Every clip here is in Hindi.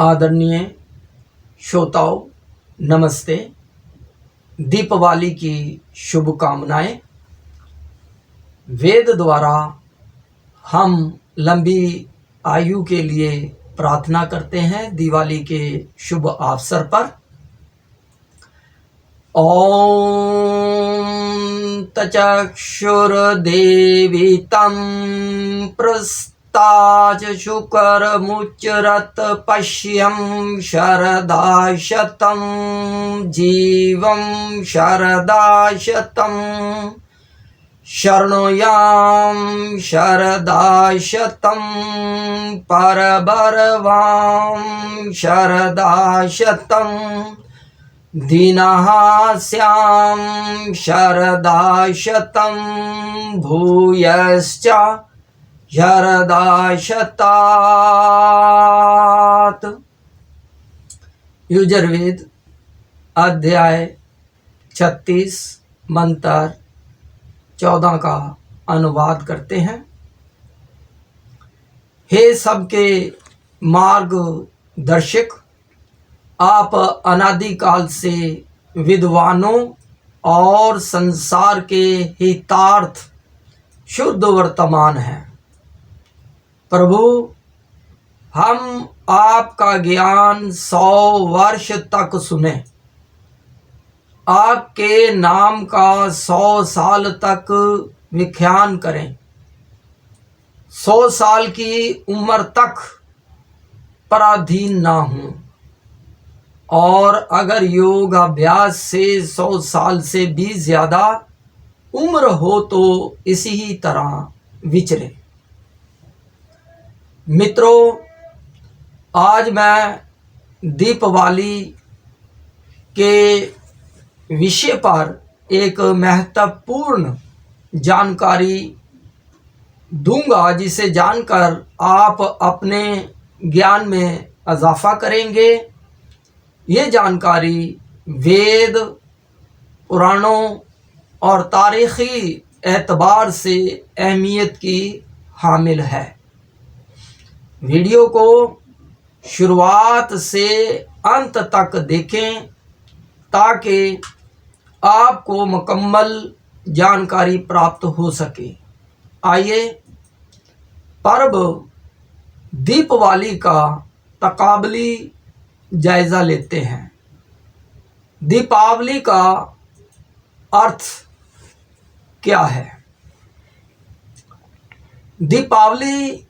आदरणीय श्रोताओं, नमस्ते। दीपावली की शुभकामनाएं। वेद द्वारा हम लंबी आयु के लिए प्रार्थना करते हैं दिवाली के शुभ अवसर पर। ओम तचक्षुर्देवितं प्रस्ताच शुकरमुच्चरत पश्यं शरदाशतं जीवं शरदाशतं शरणोयां शरदाशतं परबरवां शरदाशतं दीनहास्यां शरदाशतं भूयश्च शरदाशतात्। यजुर्वेद अध्याय 36 मंत्र 14 का अनुवाद करते हैं। हे सबके मार्गदर्शक, आप अनादिकाल से विद्वानों और संसार के हितार्थ शुद्ध वर्तमान हैं। प्रभु, हम आपका ज्ञान 100 वर्ष तक सुने, आपके नाम का 100 साल तक विख्यान करें। 100 साल की उम्र तक पराधीन ना हूँ, और अगर योग अभ्यास से 100 साल से भी ज़्यादा उम्र हो तो इसी ही तरह विचरे। मित्रों, आज मैं दीपावली के विषय पर एक महत्वपूर्ण जानकारी दूंगा, जिसे जानकर आप अपने ज्ञान में इजाफा करेंगे। ये जानकारी वेद, पुराणों और तारीख़ी एतबार से अहमियत की हामिल है। वीडियो को शुरुआत से अंत तक देखें ताकि आपको मुकम्मल जानकारी प्राप्त हो सके। आइए पर्व दीपावली का तकाबली जायज़ा लेते हैं। दीपावली का अर्थ क्या है? दीपावली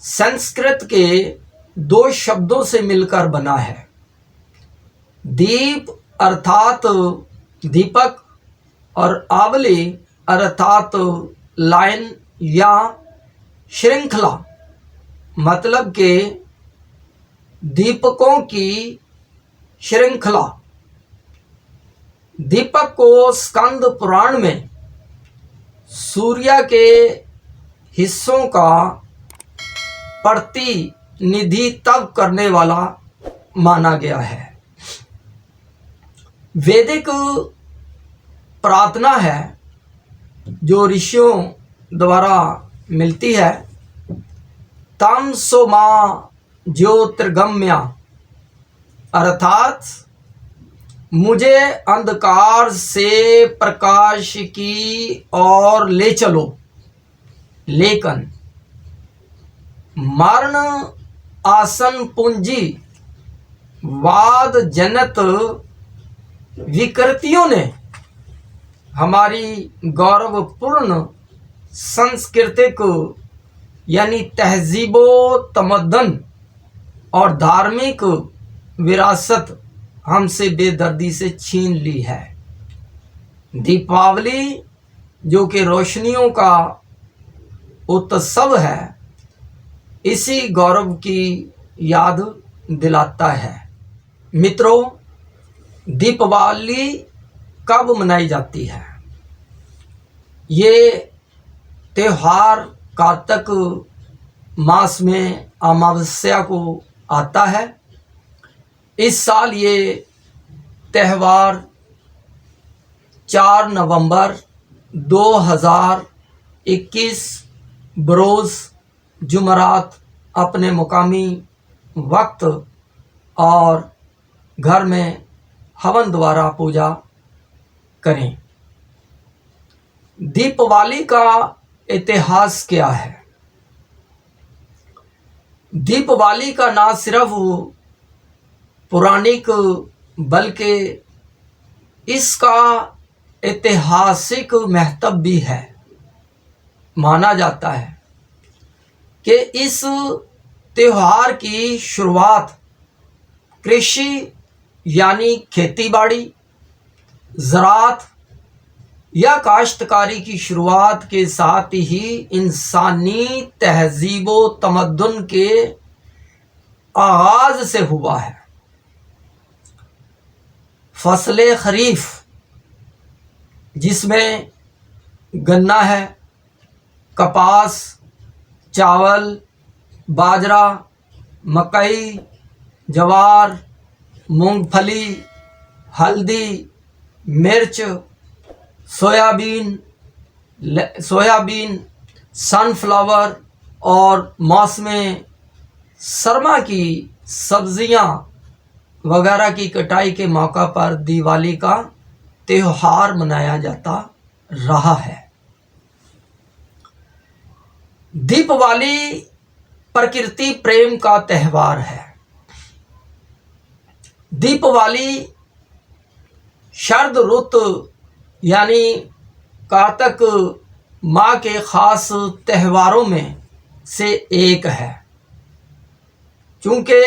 संस्कृत के 2 शब्दों से मिलकर बना है। दीप अर्थात दीपक और आवली अर्थात लाइन या श्रृंखला, मतलब के दीपकों की श्रृंखला। दीपक को स्कंद पुराण में सूर्य के हिस्सों का प्रतिनिधित्व करने वाला माना गया है। वैदिक प्रार्थना है जो ऋषियों द्वारा मिलती है। तम सो मां ज्योतिर्गम्या, अर्थात मुझे अंधकार से प्रकाश की ओर ले चलो, लेकिन मरण आसन पूंजी वाद जनत विकृतियों ने हमारी गौरवपूर्ण सांस्कृतिक यानी तहजीबो तमद्दन और धार्मिक विरासत हमसे बेदर्दी से छीन ली है। दीपावली जो कि रोशनियों का उत्सव है, इसी गौरव की याद दिलाता है। मित्रों, दीपावली कब मनाई जाती है? ये त्यौहार कार्तिक मास में अमावस्या को आता है। इस साल ये त्यौहार 4 नवंबर 2021 बरोज़ जुमरात अपने मुकामी वक्त और घर में हवन द्वारा पूजा करें। दीपावली का इतिहास क्या है? दीपावली का ना सिर्फ पौराणिक बल्कि इसका ऐतिहासिक महत्व भी है। माना जाता है कि इस त्योहार की शुरुआत कृषि यानी खेतीबाड़ी, ज़राअत या काश्तकारी की शुरुआत के साथ ही इंसानी तहजीब व तमद्दुन के आगाज से हुआ है। फसले खरीफ जिसमें गन्ना है, कपास, चावल, बाजरा, मकई, जवार, मूंगफली, हल्दी, मिर्च, सोयाबीन, सनफ्लावर और मौसम सरमा की सब्जियां वगैरह की कटाई के मौका पर दिवाली का त्यौहार मनाया जाता रहा है। दीपावली प्रकृति प्रेम का त्यौहार है। दीपावली शरद रुत यानी कार्तिक माह के खास त्योहारों में से एक है। चूँकि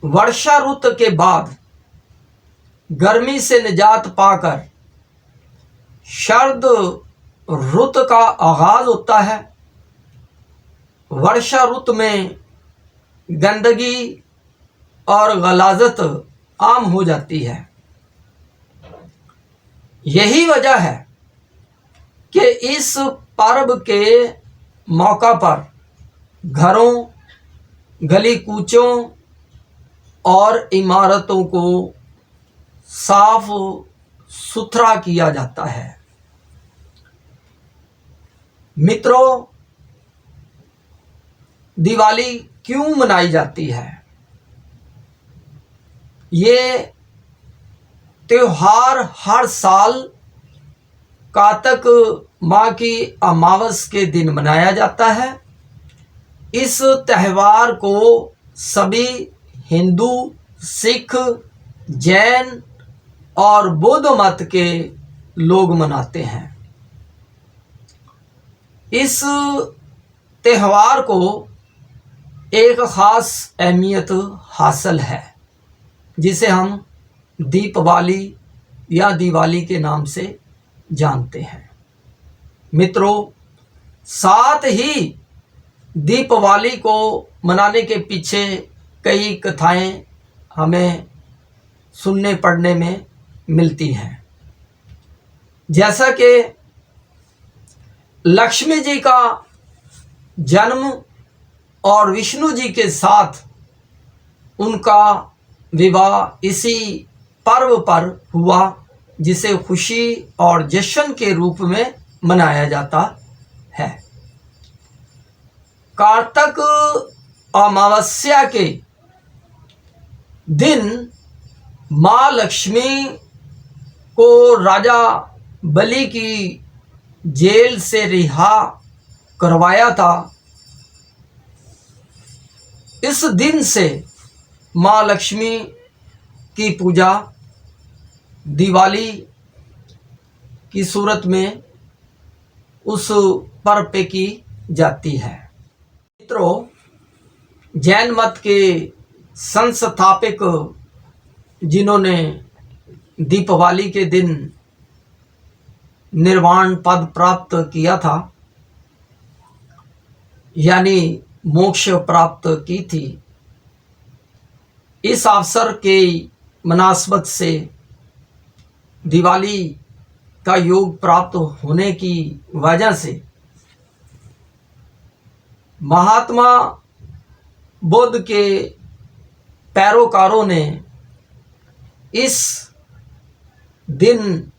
वर्षा ऋतु के बाद गर्मी से निजात पाकर शरद ऋतु का आगाज होता है। वर्षा ऋतु में गंदगी और गलाजत आम हो जाती है। यही वजह है कि इस पर्व के मौका पर घरों, गली कूचों और इमारतों को साफ सुथरा किया जाता है। मित्रों, दिवाली क्यों मनाई जाती है? ये त्योहार हर साल कार्तिक माह की अमावस के दिन मनाया जाता है। इस त्यौहार को सभी हिंदू, सिख, जैन और बौद्ध मत के लोग मनाते हैं। इस त्यौहार को एक ख़ास अहमियत हासिल है जिसे हम दीपावली या दिवाली के नाम से जानते हैं। मित्रों, साथ ही दीपावली को मनाने के पीछे कई कथाएं हमें सुनने पढ़ने में मिलती हैं। जैसा कि लक्ष्मी जी का जन्म और विष्णु जी के साथ उनका विवाह इसी पर्व पर हुआ, जिसे खुशी और जश्न के रूप में मनाया जाता है। कार्तिक अमावस्या के दिन माँ लक्ष्मी को राजा बलि की जेल से रिहा करवाया था। इस दिन से माँ लक्ष्मी की पूजा दिवाली की सूरत में उस पर्व पे की जाती है। मित्रों, जैन मत के संस्थापक जिन्होंने दीपावली के दिन निर्वाण पद प्राप्त किया था, यानी मोक्ष प्राप्त की थी, इस अवसर के मुनासबत से दिवाली का योग प्राप्त होने की वजह से महात्मा बुद्ध के पैरोकारों ने इस दिन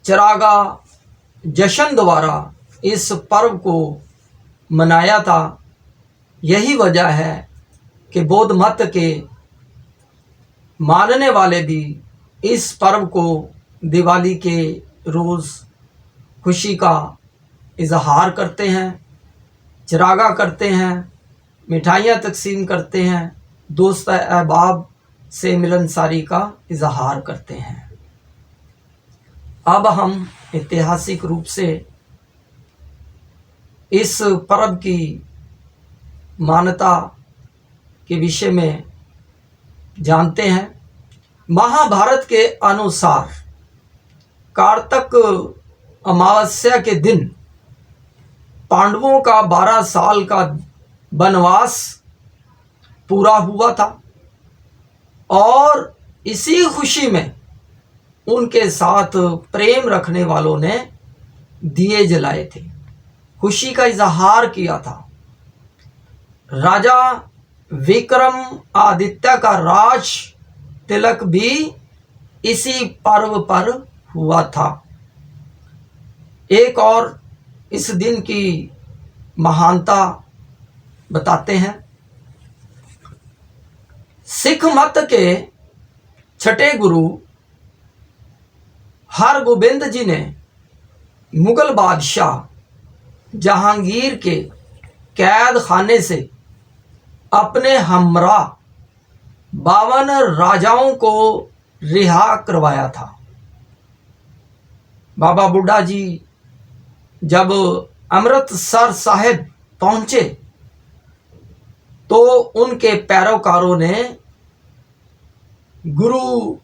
चरागा जश्न द्वारा इस पर्व को मनाया था। यही वजह है कि बौद्ध मत के मानने वाले भी इस पर्व को दिवाली के रोज़ खुशी का इजहार करते हैं, चिरागा करते हैं, मिठाइयाँ तकसीम करते हैं, दोस्त अहबाब से मिलनसारी का इजहार करते हैं। अब हम ऐतिहासिक रूप से इस पर्व की मान्यता के विषय में जानते हैं। महाभारत के अनुसार कार्तक अमावस्या के दिन पांडवों का 12 साल का वनवास पूरा हुआ था और इसी खुशी में उनके साथ प्रेम रखने वालों ने दिए जलाए थे, खुशी का इजहार किया था। राजा विक्रम आदित्य का राज तिलक भी इसी पर्व पर हुआ था। एक और इस दिन की महानता बताते हैं। सिख मत के छठे गुरु हरगोबिंद जी ने मुगल बादशाह जहांगीर के कैद खाने से अपने हमरा 52 राजाओं को रिहा करवाया था। बाबा बुड्ढा जी जब अमृतसर साहिब पहुंचे तो उनके पैरोकारों ने गुरु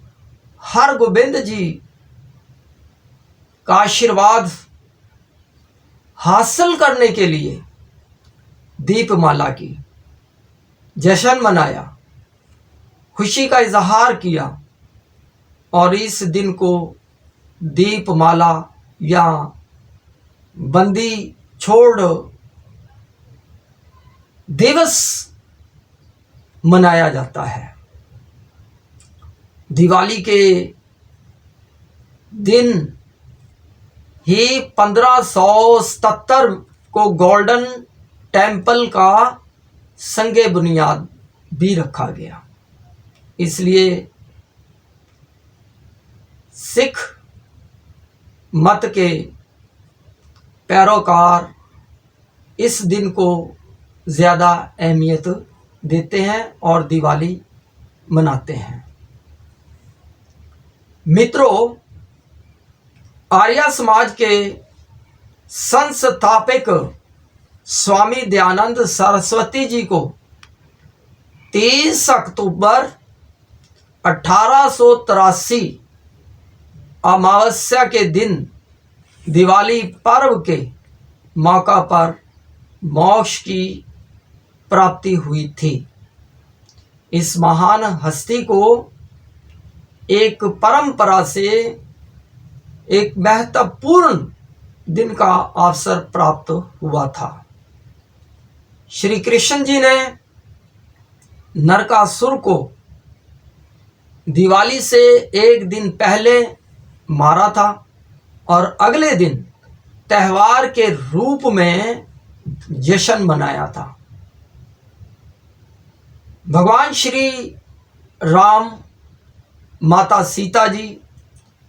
हरगोबिंद जी का आशीर्वाद हासिल करने के लिए दीपमाला की, जश्न मनाया, खुशी का इजहार किया और इस दिन को दीपमाला या बंदी छोड़ दिवस मनाया जाता है। दिवाली के दिन ही 1577 को गोल्डन टेम्पल का संगे बुनियाद भी रखा गया। इसलिए सिख मत के पैरोकार इस दिन को ज़्यादा अहमियत देते हैं और दिवाली मनाते हैं। मित्रों, आर्य समाज के संस्थापक स्वामी दयानंद सरस्वती जी को 30 अक्टूबर 1883 अमावस्या के दिन दिवाली पर्व के मौका पर मोक्ष की प्राप्ति हुई थी। इस महान हस्ती को एक परंपरा से एक महत्वपूर्ण दिन का अवसर प्राप्त हुआ था। श्री कृष्ण जी ने नरकासुर को दिवाली से एक दिन पहले मारा था और अगले दिन त्यौहार के रूप में जश्न मनाया था। भगवान श्री राम, माता सीता जी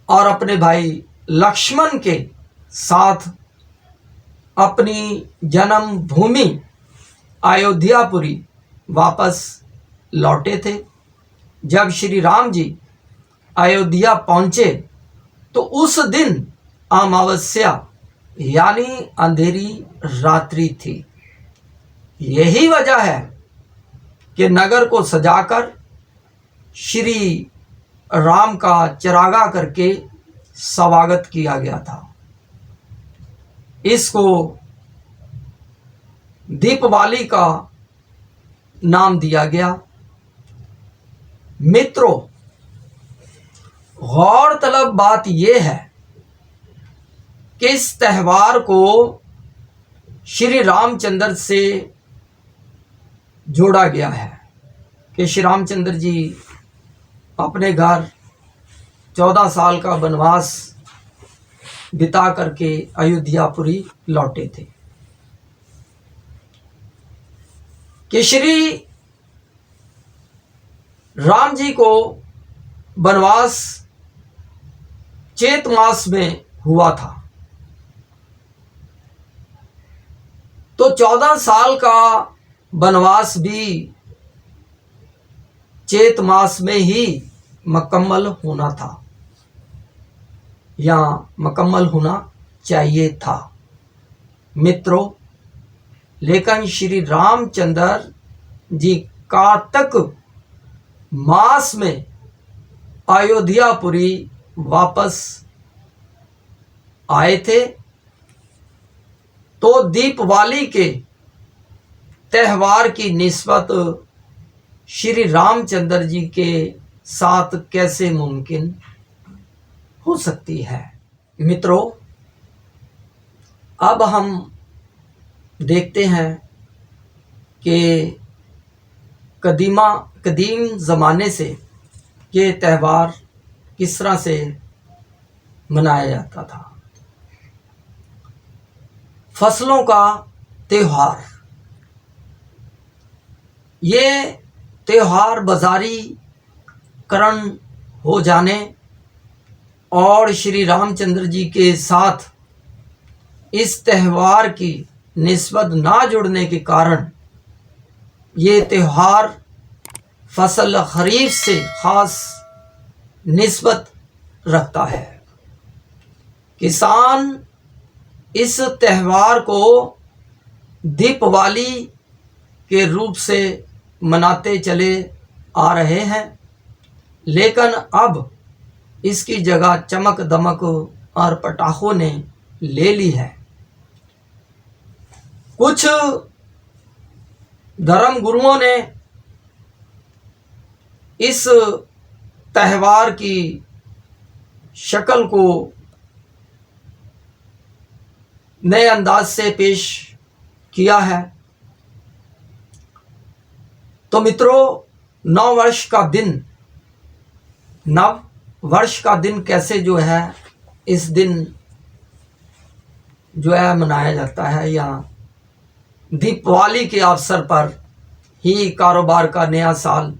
और अपने भाई लक्ष्मण के साथ अपनी जन्मभूमि अयोध्यापुरी वापस लौटे थे। जब श्री राम जी अयोध्या पहुंचे तो उस दिन अमावस्या यानी अंधेरी रात्रि थी। यही वजह है कि नगर को सजाकर श्री राम का चिरागा करके स्वागत किया गया था। इसको दीपावली का नाम दिया गया। मित्रों, गौरतलब बात यह है कि इस त्यौहार को श्री रामचंद्र से जोड़ा गया है कि श्री रामचंद्र जी अपने घर 14 साल का वनवास बिता करके अयोध्यापुरी लौटे थे, कि श्री राम जी को वनवास चैत मास में हुआ था, तो 14 साल का वनवास भी चैत मास में ही मुकम्मल होना था या मुकम्मल होना चाहिए था मित्रों। लेकिन श्री रामचंद्र जी कार्तिक मास में अयोध्यापुरी वापस आए थे, तो दीपावली के त्यौहार की निस्बत श्री रामचंद्र जी के साथ कैसे मुमकिन हो सकती है। मित्रों, अब हम देखते हैं कि कदीम ज़माने से ये त्यौहार किस तरह से मनाया जाता था। फसलों का त्यौहार, ये त्यौहार बाजारीकरण हो जाने और श्री रामचंद्र जी के साथ इस त्यौहार की निस्बत ना जुड़ने के कारण ये त्यौहार फसल खरीफ से ख़ास निस्बत रखता है। किसान इस त्यौहार को दीपावली के रूप से मनाते चले आ रहे हैं, लेकिन अब इसकी जगह चमक दमक और पटाखों ने ले ली है। कुछ धर्म गुरुओं ने इस त्यौहार की शक्ल को नए अंदाज से पेश किया है। तो मित्रों, नव वर्ष का दिन कैसे जो है इस दिन जो है मनाया जाता है, या दीपावली के अवसर पर ही कारोबार का नया साल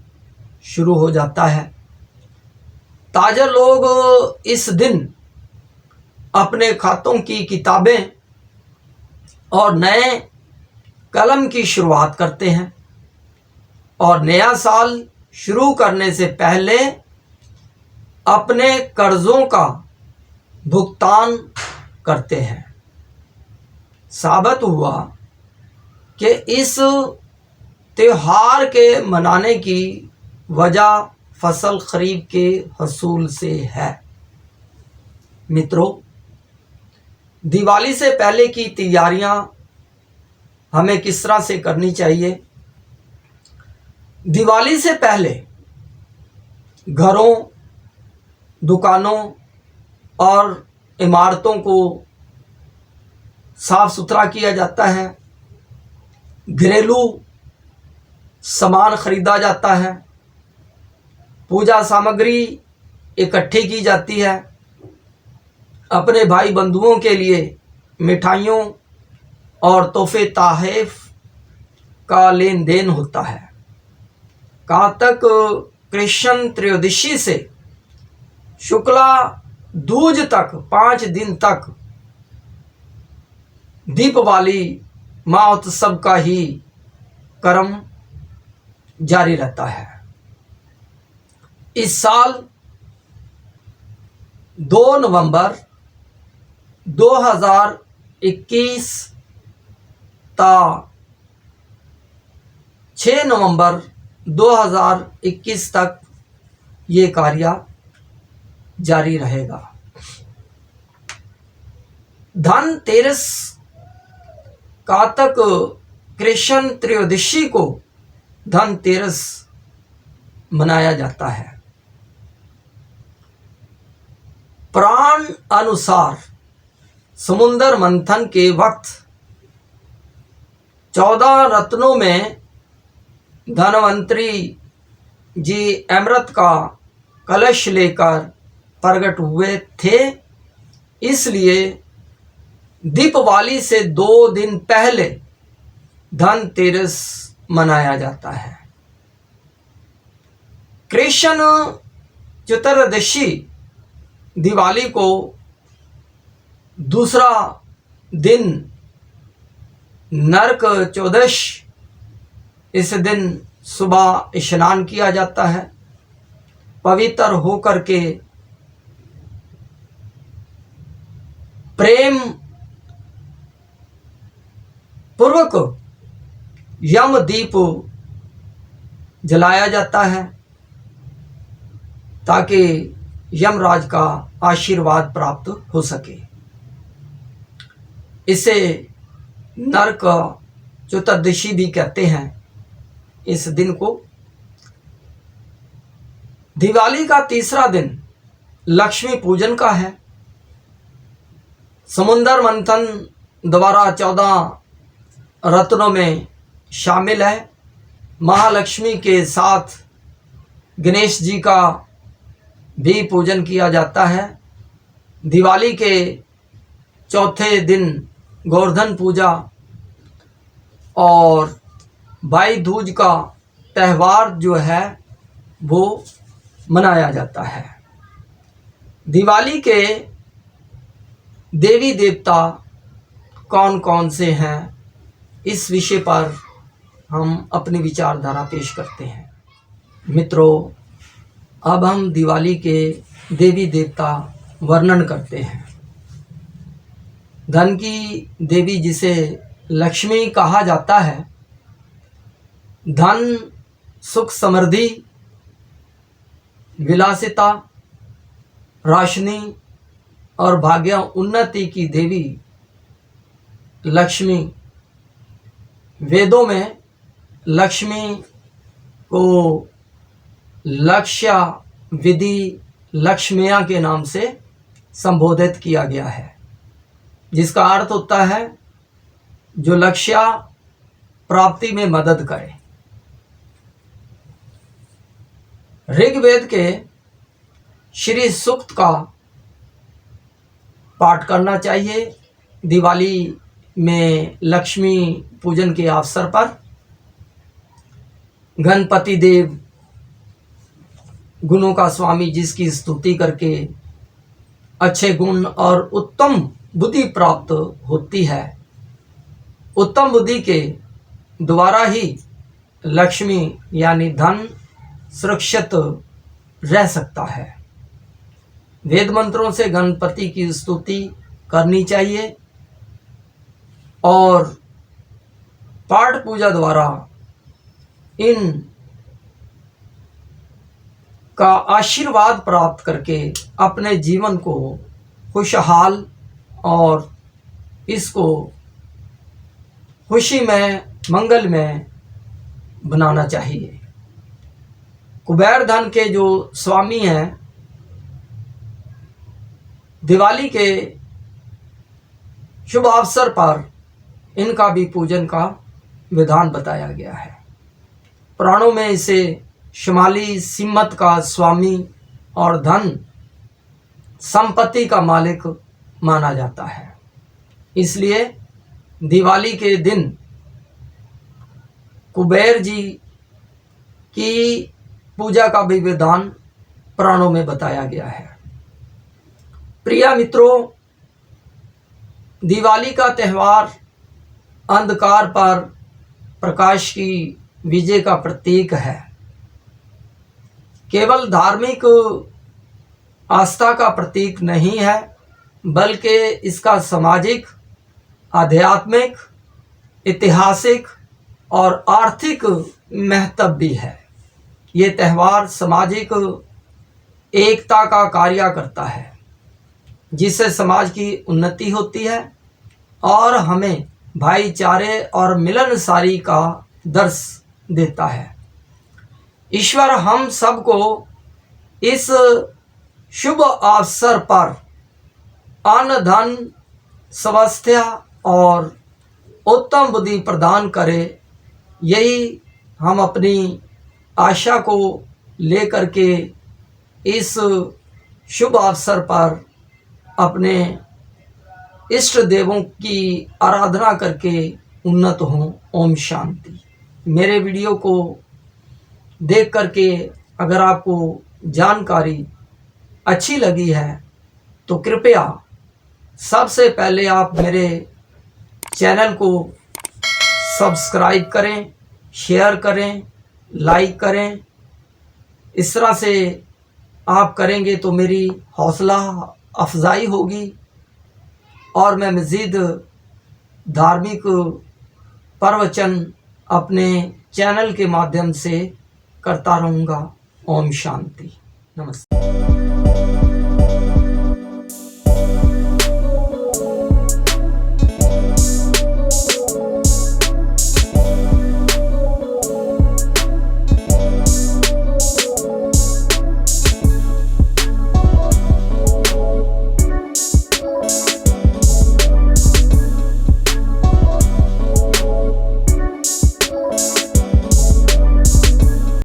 शुरू हो जाता है। ताजर लोग इस दिन अपने खातों की किताबें और नए कलम की शुरुआत करते हैं और नया साल शुरू करने से पहले अपने कर्जों का भुगतान करते हैं। साबित हुआ कि इस त्यौहार के मनाने की वजह फसल खरीफ के हसूल से है। मित्रों, दिवाली से पहले की तैयारियां हमें किस तरह से करनी चाहिए। दिवाली से पहले घरों, दुकानों और इमारतों को साफ सुथरा किया जाता है, घरेलू सामान खरीदा जाता है, पूजा सामग्री इकट्ठी की जाती है, अपने भाई बंधुओं के लिए मिठाइयों और तोहफे तोहफ़ का लेन देन होता है। कार्तिक कृष्ण त्रयोदशी से शुक्ला दूज तक 5 दिन तक दीपावली महोत्सव का ही क्रम जारी रहता है। इस साल 2 नवंबर 2021 ता 6 नवंबर 2021 तक ये कार्य जारी रहेगा। धनतेरस कार्तिक कृष्ण त्रयोदशी को धनतेरस मनाया जाता है। पुराण अनुसार समुद्र मंथन के वक्त 14 रत्नों में धनवंतरी जी अमृत का कलश लेकर प्रकट हुए थे, इसलिए दीपावली से 2 दिन पहले धनतेरस मनाया जाता है। कृष्ण चतुर्दशी दिवाली को दूसरा दिन नरक चौदश, इस दिन सुबह स्नान किया जाता है। पवित्र होकर के प्रेम पूर्वक यम दीप जलाया जाता है ताकि यमराज का आशीर्वाद प्राप्त हो सके। इसे नरक चतुर्दशी भी कहते हैं। इस दिन को दिवाली का तीसरा दिन लक्ष्मी पूजन का है। समुद्र मंथन द्वारा 14 रत्नों में शामिल है। महालक्ष्मी के साथ गणेश जी का भी पूजन किया जाता है। दिवाली के चौथे दिन गोवर्धन पूजा और भाई दूज का त्यौहार जो है वो मनाया जाता है। दिवाली के देवी देवता कौन कौन से हैं, इस विषय पर हम अपनी विचारधारा पेश करते हैं। मित्रों, अब हम दिवाली के देवी देवता वर्णन करते हैं। धन की देवी जिसे लक्ष्मी कहा जाता है, धन, सुख, समृद्धि, विलासिता, रोशनी और भाग्य उन्नति की देवी लक्ष्मी। वेदों में लक्ष्मी को लक्ष्य विधि लक्ष्मिया के नाम से संबोधित किया गया है, जिसका अर्थ होता है जो लक्ष्य प्राप्ति में मदद करे। ऋग्वेद के श्री सूक्त का पाठ करना चाहिए। दिवाली में लक्ष्मी पूजन के अवसर पर गणपति देव गुणों का स्वामी, जिसकी स्तुति करके अच्छे गुण और उत्तम बुद्धि प्राप्त होती है। उत्तम बुद्धि के द्वारा ही लक्ष्मी यानी धन सुरक्षित रह सकता है। वेद मंत्रों से गणपति की स्तुति करनी चाहिए और पाठ पूजा द्वारा इन का आशीर्वाद प्राप्त करके अपने जीवन को खुशहाल और इसको खुशी में, मंगल में बनाना चाहिए। कुबेर धन के जो स्वामी हैं, दिवाली के शुभ अवसर पर इनका भी पूजन का विधान बताया गया है। पुराणों में इसे शुमाली सिम्मत का स्वामी और धन संपत्ति का मालिक माना जाता है। इसलिए दिवाली के दिन कुबेर जी की पूजा का भी विधान पुराणों में बताया गया है। प्रिय मित्रों, दिवाली का त्यौहार अंधकार पर प्रकाश की विजय का प्रतीक है। केवल धार्मिक आस्था का प्रतीक नहीं है, बल्कि इसका सामाजिक, आध्यात्मिक, ऐतिहासिक और आर्थिक महत्व भी है। ये त्यौहार सामाजिक एकता का कार्य करता है, जिससे समाज की उन्नति होती है और हमें भाईचारे और मिलनसारी का दर्श देता है। ईश्वर हम सबको इस शुभ अवसर पर अन्न, धन, स्वास्थ्य और उत्तम बुद्धि प्रदान करे, यही हम अपनी आशा को लेकर के इस शुभ अवसर पर अपने इष्ट देवों की आराधना करके उन्नत हों। ओम शांति। मेरे वीडियो को देख करके अगर आपको जानकारी अच्छी लगी है तो कृपया सबसे पहले आप मेरे चैनल को सब्सक्राइब करें, शेयर करें, लाइक करें। इस तरह से आप करेंगे तो मेरी हौसला अफजाई होगी और मैं मज़ीद धार्मिक प्रवचन अपने चैनल के माध्यम से करता रहूँगा। ओम शांति। नमस्ते।